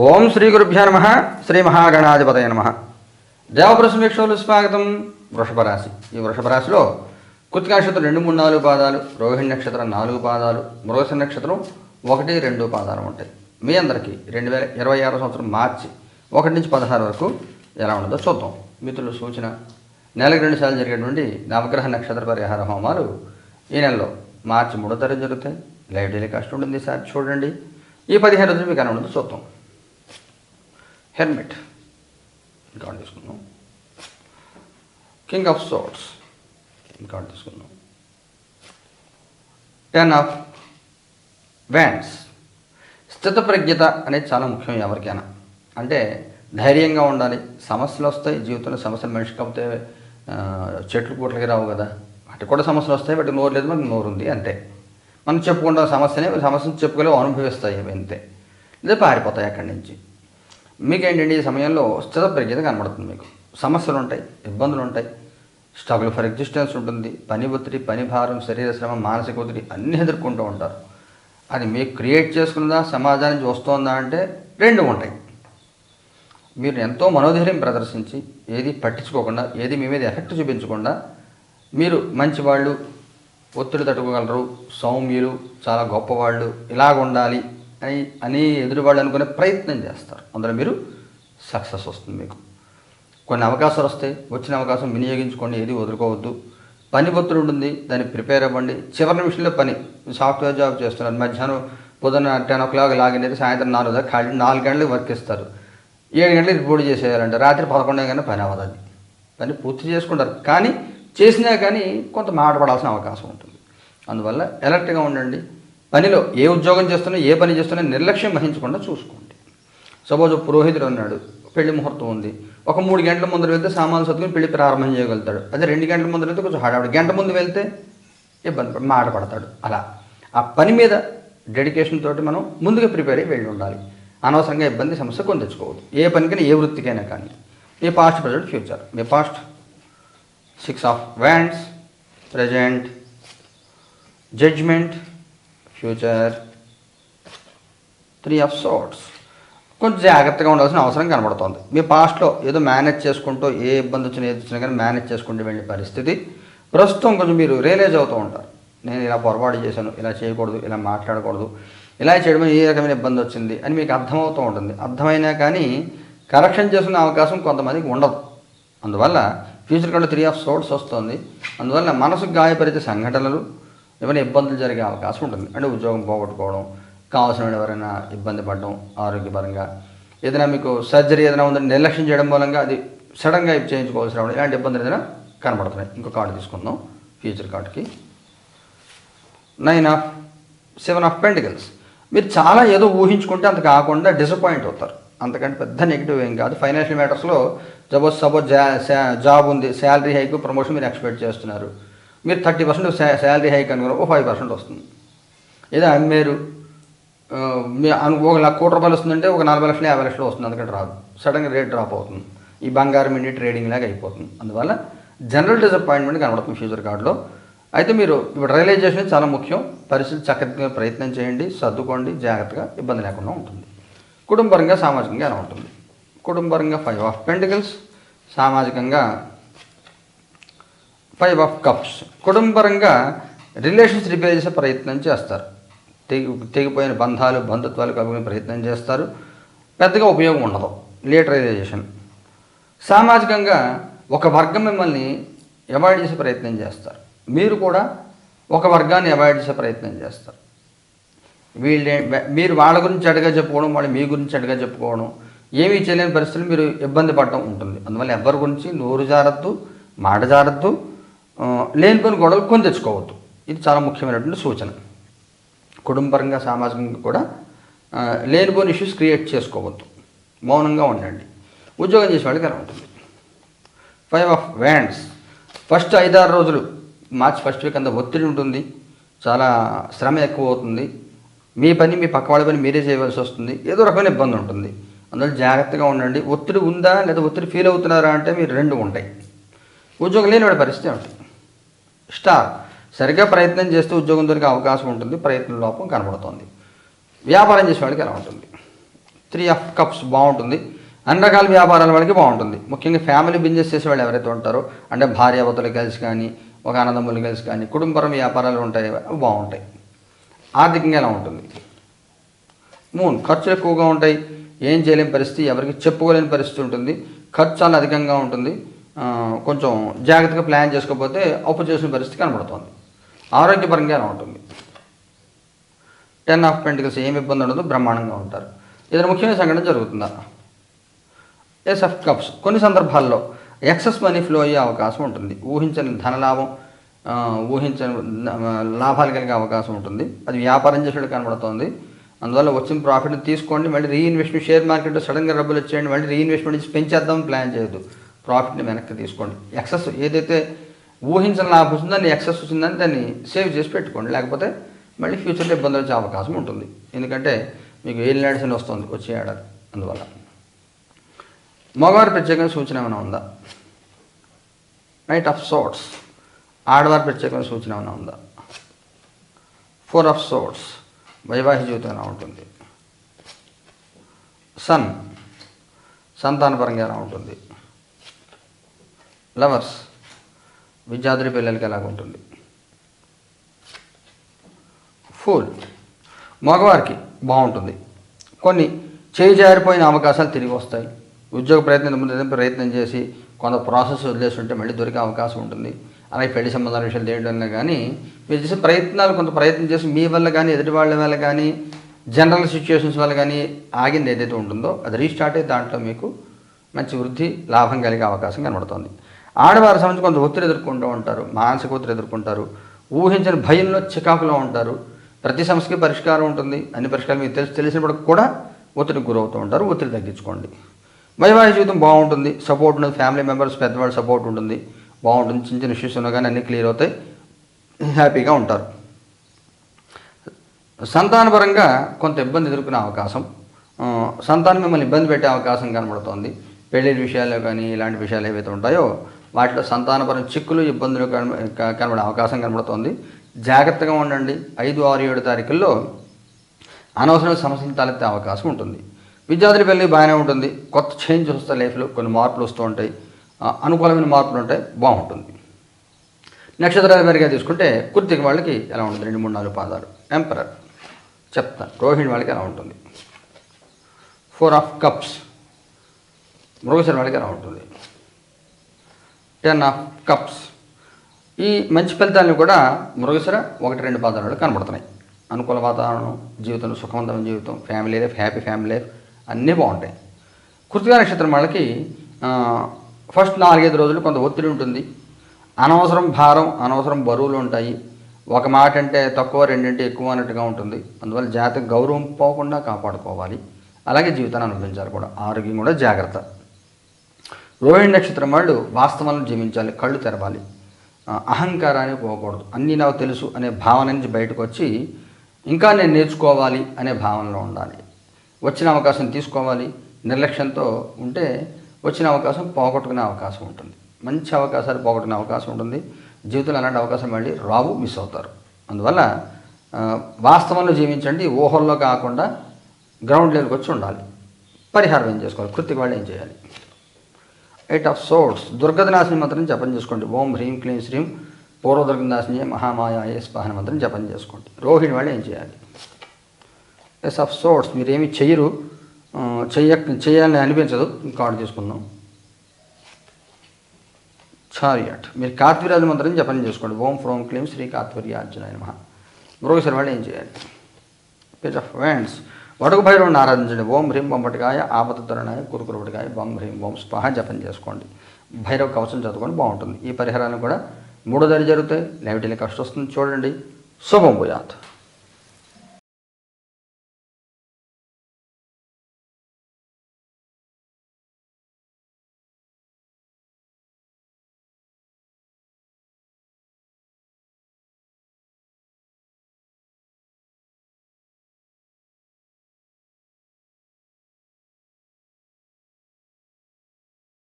ఓం శ్రీ గురుభ్యో నమ. శ్రీ మహాగణాధిపతయ నమ. దేవప్రశ్న వీక్షకులు స్వాగతం. వృషభ రాశి. ఈ వృషభ రాశిలో కృత్తికా నక్షత్రం 2, 3, 4 పాదాలు, రోహిణి నక్షత్రం 4 పాదాలు, మృగశిర నక్షత్రం 1, 2 పాదాలు ఉంటాయి. మీ అందరికీ 2026 సంవత్సరం మార్చి 1 నుంచి 16 వరకు ఎలా ఉండదో చూద్దాం. మిత్రులు సూచన, నెలకు 2 సార్లు జరిగేటువంటి నవగ్రహ నక్షత్ర పరిహార హోమాలు ఈ నెలలో మార్చి 3వ తారీఖు జరుగుతాయి. లైవ్ టెలికాస్ట్ ఉంటుంది, ఈసారి చూడండి. ఈ 15 రోజులు మీకు ఎలా ఉండదో చూద్దాం. హెర్మిట్ ఇంకా తీసుకుందాం. కింగ్ ఆఫ్ సోర్డ్స్ ఇంకా తీసుకుందాం. 10 ఆఫ్ వ్యాండ్స్. స్థితప్రజ్ఞత అనేది చాలా ముఖ్యం ఎవరికైనా. అంటే ధైర్యంగా ఉండాలి. సమస్యలు వస్తాయి జీవితంలో. సమస్యలు మనిషి కాకపోతే చెట్లు పూటలకి రావు కదా. వాటి కూడా సమస్యలు వస్తాయి. వాటి నోరు లేదు, మనకి నోరు ఉంది అంతే. మనం చెప్పుకుంటాం సమస్యను చెప్పుకోలేవు, అనుభవిస్తాయి అవి అంతే. లేదా పారిపోతాయి అక్కడి నుంచి. మీకేంటండి ఈ సమయంలో స్థితప్రజ్ఞత కనబడుతుంది. మీకు సమస్యలు ఉంటాయి, ఇబ్బందులు ఉంటాయి, స్ట్రగుల్ ఫర్ ఎగ్జిస్టెన్స్ ఉంటుంది, పని ఒత్తిడి, పని భారం, శరీర శ్రమ, మానసిక ఒత్తిడి అన్నీ ఎదుర్కొంటూ ఉంటారు. అది మీకు క్రియేట్ చేసుకున్నదా, సమాజానికి నుంచి వస్తుందా అంటే 2 ఉంటాయి. మీరు ఎంతో మనోధైర్యం ప్రదర్శించి ఏది పట్టించుకోకుండా, ఏది మీ మీద ఎఫెక్ట్ చూపించకుండా, మీరు మంచివాళ్ళు, ఒత్తిడి తట్టుకోగలరు, సౌమ్యులు, చాలా గొప్పవాళ్ళు, ఇలాగ ఉండాలి అని ఎదురువాళ్ళు అనుకునే ప్రయత్నం చేస్తారు. అందులో మీరు సక్సెస్ వస్తుంది. మీకు కొన్ని అవకాశాలు వస్తాయి. వచ్చిన అవకాశం వినియోగించుకోండి, ఏది వదులుకోవద్దు. పని ఒత్తిడి ఉంటుంది, దాన్ని ప్రిపేర్ అవ్వండి. చివరి నిమిషంలో పని. సాఫ్ట్వేర్ జాబ్ చేస్తున్నారు, మధ్యాహ్నం పొద్దున్న 10 o'clock లాగిన్ అయితే సాయంత్రం 4 దాకా ఖాళీ, 4 గంటలకు వర్క్ ఇస్తారు. 7 గంటలకు రిపోర్ట్ చేసేయాలంటే రాత్రి 11 గంటల పని అవ్వదు. అది పని పూర్తి చేసుకుంటారు, కానీ చేసినా కానీ కొంత మాట పడాల్సిన అవకాశం ఉంటుంది. అందువల్ల అలర్ట్గా ఉండండి. పనిలో ఏ ఉద్యోగం చేస్తున్నా, ఏ పని చేస్తున్నా నిర్లక్ష్యం వహించకుండా చూసుకోండి. సపోజ్ పురోహితుడు ఉన్నాడు, పెళ్లి ముహూర్తం ఉంది, ఒక 3 గంటల ముందర వెళ్తే సామాన్లు సర్దుకుని పెళ్లి ప్రారంభం చేయగలుగుతాడు. అదే 2 గంటల ముందర వెళ్తే కొంచెం హడావిడి, గంట ముందు వెళ్తే ఇబ్బంది మాట పడతాడు. అలా ఆ పని మీద డెడికేషన్ తోటి మనం ముందుగా ప్రిపేర్ అయ్యి వెళ్ళి ఉండాలి. అనవసరంగా ఇబ్బంది, సమస్య కొని తెచ్చుకోవద్దు. ఏ పనికైనా, ఏ వృత్తికైనా కానీ. మీ పాస్ట్, ప్రజెంట్, ఫ్యూచర్. మీ past 6 of wands, present judgement, future 3 of swords. కొంచెం జాగ్రత్తగా ఉండాల్సిన అవసరం కనబడుతుంది. మీ పాస్ట్లో ఏదో మేనేజ్ చేసుకుంటూ, ఏ ఇబ్బంది వచ్చినా ఏది వచ్చినా కానీ మేనేజ్ చేసుకుంటూ వెళ్ళే పరిస్థితి ప్రస్తుతం కొంచెం మీరు రియలైజ్ అవుతూ ఉంటారు. నేను ఇలా పొరపాటు చేశాను, ఇలా చేయకూడదు, ఇలా మాట్లాడకూడదు, ఇలా చేయడం ఏ రకమైన ఇబ్బంది వచ్చింది అని మీకు అర్థమవుతూ ఉంటుంది. అర్థమైనా కానీ కరెక్షన్ చేసుకునే అవకాశం కొంతమందికి ఉండదు. అందువల్ల ఫ్యూచర్ కంటే 3 ఆఫ్ సోర్డ్స్ వస్తుంది. అందువల్ల మనసుకు గాయపరిచే సంఘటనలు, ఏమైనా ఇబ్బందులు జరిగే అవకాశం ఉంటుంది. అంటే ఉద్యోగం పోగొట్టుకోవడం, కావాల్సిన ఎవరైనా ఇబ్బంది పడడం, ఆరోగ్యపరంగా ఏదైనా మీకు సర్జరీ ఏదైనా ఉందని నిర్లక్ష్యం చేయడం మూలంగా అది సడన్గా చేయించుకోవాల్సి రావడం, ఇలాంటి ఇబ్బందులు ఏదైనా కనబడుతున్నాయి. ఇంకో కార్డు తీసుకుందాం. ఫ్యూచర్ కార్డుకి 7 ఆఫ్ పెంటికల్స్. మీరు చాలా ఏదో ఊహించుకుంటే అంత కాకుండా డిసప్పాయింట్ అవుతారు. అంతకంటే పెద్ద నెగిటివ్ ఏం కాదు. ఫైనాన్షియల్ మ్యాటర్స్లో సపోజ్ జాబ్ ఉంది, శాలరీ హైక్, ప్రమోషన్ మీరు ఎక్స్పెక్ట్ చేస్తున్నారు. మీరు 30% శాలరీ హైక్ అనుకున్నారు, 5% వస్తుంది. ఏదో అమ్మేరు, మీ 1 కోటి రూపాయలు వస్తుందంటే ఒక 40 లక్షలు, 50 లక్షలు వస్తుంది. అందుకంటే రాదు. సడన్గా రేట్ డ్రాప్ అవుతుంది. ఈ బంగారం ఇండి ట్రేడింగ్ లాగా అయిపోతుంది. అందువల్ల జనరల్ డిసప్పాయింట్మెంట్ కనబడుతుంది ఫ్యూచర్ కార్డులో. అయితే మీరు ఇప్పుడు రియలైజేషన్ చాలా ముఖ్యం. పరిస్థితి చక్కగా ప్రయత్నం చేయండి, సర్దుకోండి, జాగ్రత్తగా, ఇబ్బంది లేకుండా ఉంటుంది. కుటుంబపరంగా, సామాజికంగా ఎలా ఉంటుంది? కుటుంబపరంగా 5 ఆఫ్ పెంటికల్స్, సామాజికంగా 5 ఆఫ్ కప్స్. కుటుంబపరంగా రిలేషన్స్ రిపేర్ చేసే ప్రయత్నం చేస్తారు. తెగిపోయిన బంధాలు, బంధుత్వాలు కలుగునే ప్రయత్నం చేస్తారు. పెద్దగా ఉపయోగం ఉండదు. Late realisation. సామాజికంగా ఒక వర్గం మిమ్మల్ని అవాయిడ్ చేసే ప్రయత్నం చేస్తారు. మీరు కూడా ఒక వర్గాన్ని అవాయిడ్ చేసే ప్రయత్నం చేస్తారు. మీరు వాళ్ళ గురించి అడిగా చెప్పుకోవడం, వాళ్ళు మీ గురించి అడిగా చెప్పుకోవడం, ఏమీ చేయలేని పరిస్థితులు మీరు ఇబ్బంది పడటం ఉంటుంది. అందువల్ల ఎవరి గురించి నోరు జారద్దు, మాట జారద్దు, లేనిపోయిన గొడవలు కొని తెచ్చుకోవద్దు. ఇది చాలా ముఖ్యమైనటువంటి సూచన. కుటుంబపరంగా, సామాజికంగా కూడా లేనిపోయిన ఇష్యూస్ క్రియేట్ చేసుకోవద్దు. మౌనంగా ఉండండి. ఉద్యోగం చేసే వాళ్ళకి ఎలా ఉంటుంది? 5 ఆఫ్ వ్యాండ్స్. ఫస్ట్ 5-6 రోజులు, మార్చి 1st వీక్ అంతా ఒత్తిడి ఉంటుంది. చాలా శ్రమ ఎక్కువ అవుతుంది. మీ పని, మీ పక్క వాళ్ళ పని మీరే చేయవలసి వస్తుంది. ఏదో రకమైన ఇబ్బంది ఉంటుంది. అందువల్ల జాగ్రత్తగా ఉండండి. ఒత్తిడి ఉందా లేదా ఒత్తిడి ఫీల్ అవుతున్నారా అంటే మీరు 2 ఉంటాయి. ఉద్యోగం లేని వాడి పరిస్థితి ఉంటుంది. స్టార్. సరిగ్గా ప్రయత్నం చేస్తే ఉద్యోగం దొరికే అవకాశం ఉంటుంది. ప్రయత్న లోపం కనబడుతుంది. వ్యాపారం చేసే వాళ్ళకి ఎలా ఉంటుంది? త్రీ ఆఫ్ కప్స్ బాగుంటుంది. అన్ని రకాల వ్యాపారాల వాళ్ళకి బాగుంటుంది. ముఖ్యంగా ఫ్యామిలీ బిజినెస్ చేసే వాళ్ళు ఎవరైతే ఉంటారో, అంటే భార్యాభర్తలు కలిసి కానీ, ఒక అన్నదమ్ములు కలిసి కానీ, కుటుంబపరం వ్యాపారాలు ఉంటాయి, అవి బాగుంటాయి. ఆర్థికంగా ఎలా ఉంటుంది? మూన్, ఖర్చులు ఎక్కువగా ఉంటాయి, ఏం చేయలేని పరిస్థితి, ఎవరికి చెప్పుకోలేని పరిస్థితి ఉంటుంది, ఖర్చు చాలా అధికంగా ఉంటుంది, కొంచెం జాగ్రత్తగా ప్లాన్ చేసుకోకపోతే అప్పు చేసిన పరిస్థితి కనబడుతుంది. ఆరోగ్యపరంగా ఎలా ఉంటుంది? 10 ఆఫ్ పెంటికల్స్, ఏమి ఇబ్బంది ఉండదు, బ్రహ్మాండంగా ఉంటారు. ఏదైనా ముఖ్యమైన సంఘటన జరుగుతుందా? ఏస్ ఆఫ్ కప్స్, కొన్ని సందర్భాల్లో ఎక్సెస్ మనీ ఫ్లో అయ్యే అవకాశం ఉంటుంది. ఊహించని ధనలాభం, ఊహించని లాభాలు కలిగే అవకాశం ఉంటుంది. అది వ్యాపారం చేసేది కనబడుతుంది. అందువల్ల వచ్చిన ప్రాఫిట్ని తీసుకోండి, మళ్ళీ రీఇన్వెస్ట్మెంట్, షేర్ మార్కెట్లో సడన్గా డబ్బులు వచ్చేయండి, మళ్ళీ రీఇన్వెస్ట్మెంట్ నుంచి పెంచేద్దామని ప్లాన్ చేయొద్దు. ప్రాఫిట్ని వెనక్కి తీసుకోండి. ఎక్సెస్ ఏదైతే ఊహించిన లాభం వస్తుందో దాన్ని, ఎక్సెస్ వచ్చిందని దాన్ని సేవ్ చేసి పెట్టుకోండి. లేకపోతే మళ్ళీ ఫ్యూచర్లో ఇబ్బందులు వచ్చే అవకాశం ఉంటుంది. ఎందుకంటే మీకు ఏలినాడిసని వస్తుంది వచ్చే ఏడాది. అందువల్ల మగవారి ప్రత్యేకమైన సూచన ఏమైనా ఉందా? నైట్ ఆఫ్ సోర్ట్స్, ఆడవారి ప్రత్యేకమైన సూచన ఏమైనా ఉందా? 4 ఆఫ్ సోర్ట్స్, వైవాహిక జీవితం ఎలా ఉంటుంది? సన్, సంతానపరంగా ఎలా ఉంటుంది? లవర్స్, విద్యార్థుల పిల్లలకి ఎలాగ ఉంటుంది? ఫూల్, మగవారికి బాగుంటుంది. కొన్ని చేయి జారిపోయిన అవకాశాలు తిరిగి వస్తాయి. ఉద్యోగ ప్రయత్నం చేసి కొంత ప్రాసెస్ వదిలేస్తుంటే మళ్ళీ దొరికే అవకాశం ఉంటుంది. అలాగే పెళ్లి సంబంధాల విషయాలు దేంట్లో కానీ మీరు చేసే ప్రయత్నాలు, కొంత ప్రయత్నం చేసి మీ వల్ల కానీ, ఎదుటి వాళ్ళ వల్ల కానీ, జనరల్ సిచ్యువేషన్స్ వల్ల కానీ ఆగింది ఏదైతే ఉంటుందో అది రీస్టార్ట్ అయ్యి దాంట్లో మీకు మంచి వృద్ధి, లాభం కలిగే అవకాశం కనబడుతుంది. ఆడవారి సంబంధించి కొంత ఒత్తిడి ఎదుర్కొంటూ ఉంటారు, మానసిక ఒత్తిడి ఎదుర్కొంటారు, ఊహించిన భయంలో, చికాకులో ఉంటారు. ప్రతి సమస్యకి పరిష్కారం ఉంటుంది. అన్ని పరిష్కారం మీకు తెలిసినప్పుడు కూడా ఒత్తిడికి గురవుతూ ఉంటారు. ఒత్తిడి తగ్గించుకోండి. వైవాహిక జీవితం బాగుంటుంది, సపోర్ట్ ఉంటుంది, ఫ్యామిలీ మెంబర్స్, పెద్దవాళ్ళ సపోర్ట్ ఉంటుంది, బాగుంటుంది. చిన్న చిన్న ఇష్యూస్ ఉన్నా కానీ అన్నీ క్లియర్ అవుతాయి, హ్యాపీగా ఉంటారు. సంతానపరంగా కొంత ఇబ్బంది ఎదుర్కొనే అవకాశం, సంతానం మిమ్మల్ని ఇబ్బంది పెట్టే అవకాశం కనబడుతోంది. పెళ్లి విషయాల్లో కానీ ఇలాంటి విషయాలు ఏవైతే ఉంటాయో వాటిలో సంతానపరం చిక్కులు, ఇబ్బందులు కనబడే అవకాశం కనబడుతోంది. జాగ్రత్తగా ఉండండి. 5, 6, 7 తారీఖుల్లో అనవసరమైన సమస్యలు తలెత్తే అవకాశం ఉంటుంది. విద్యార్థుల పెళ్ళి బాగానే ఉంటుంది. కొత్త చేంజ్ వస్తాయి, లైఫ్లో కొన్ని మార్పులు వస్తూ ఉంటాయి, అనుకూలమైన మార్పులు ఉంటాయి, బాగుంటుంది. నక్షత్రాల వారిగా తీసుకుంటే కృత్తిక వాళ్ళకి ఎలా ఉంటుంది? 2, 3, 4 పాదాలు. ఎంపరర్ చెప్తాను. రోహిణి వాళ్ళకి ఎలా ఉంటుంది? 4 ఆఫ్ కప్స్. మృగశిర వాళ్ళకి ఎలా ఉంటుంది? 10 ఆఫ్ కప్స్. ఈ మంచి ఫలితాలను కూడా మృగశిర 1, 2 పాదాలు కనబడుతున్నాయి. అనుకూల వాతావరణం, జీవితంలో సుఖవంతమైన జీవితం, family life, happy family life అన్నీ బాగుంటాయి. కృత్తిక నక్షత్రం వాళ్ళకి ఫస్ట్ 4-5 రోజులు కొంత ఒత్తిడి ఉంటుంది. అనవసరం భారం, అనవసరం బరువులు ఉంటాయి. ఒక మాట అంటే తక్కువ, 2 అంటే ఎక్కువ అన్నట్టుగా ఉంటుంది. అందువల్ల జాతక గౌరవం పోకుండా కాపాడుకోవాలి. అలాగే జీవితాన్ని అనుభవించాలి కూడా. ఆరోగ్యం కూడా జాగ్రత్త. రోహిణి నక్షత్రం వాళ్ళు వాస్తవాలను జీవించాలి, కళ్ళు తెరవాలి, అహంకారాన్ని పోకూడదు. అన్నీ నాకు తెలుసు అనే భావన నుంచి బయటకు వచ్చి ఇంకా నేను నేర్చుకోవాలి అనే భావనలో ఉండాలి. వచ్చిన అవకాశం తీసుకోవాలి. నిర్లక్ష్యంతో ఉంటే వచ్చిన అవకాశం పోగొట్టుకునే అవకాశం ఉంటుంది. మంచి అవకాశాలు పోగొట్టుకునే అవకాశం ఉంటుంది. జీవితంలో అలాంటి అవకాశం మళ్ళీ రావు, మిస్ అవుతారు. అందువల్ల వాస్తవంలో జీవించండి, ఊహల్లో కాకుండా గ్రౌండ్ లెవెల్కి వచ్చి ఉండాలి. పరిహారం ఏం చేసుకోవాలి? కృత్తిక వాళ్ళు ఏం చేయాలి? 8 ఆఫ్ సోర్ట్స్. దుర్గదనాశిని మంత్రం జపం చేసుకోండి. ఓం హ్రీం క్లీం శ్రీం పూర్వదుర్గనాశిని మహామాయాయ స్వాహన మంత్రం జపం చేసుకోండి. రోహిణి వాళ్ళు ఏం చేయాలి? ఎస్ ఆఫ్ సోర్ట్స్. మీరేమి చెయ్యరు, చేయాలని అనిపించదు. కార్డు తీసుకుందాం. చారియట్. మీరు కార్తవీర్యాజు మంత్రం జపం చేసుకోండి. ఓం ఫ్రోం క్లీం శ్రీ కార్తవీర్యార్జునాయ నమః. మృగశిర వాళ్ళు ఏం చేయాలి? Page of wands. వడుగు భైరవుని ఆరాధించండి. ఓం హ్రీం బొమ్మటికాయ ఆపదతరణాయ కురుకురుడికాయ బం హ్రీం ఓం స్పహ జపం చేసుకోండి. భైరవ కవచం చదువుకొని బాగుంటుంది. ఈ పరిహారాలు కూడా 3 దారి జరుగుతాయి. లైవిటీలో కష్టం వస్తుంది చూడండి. శుభం భూయాత్.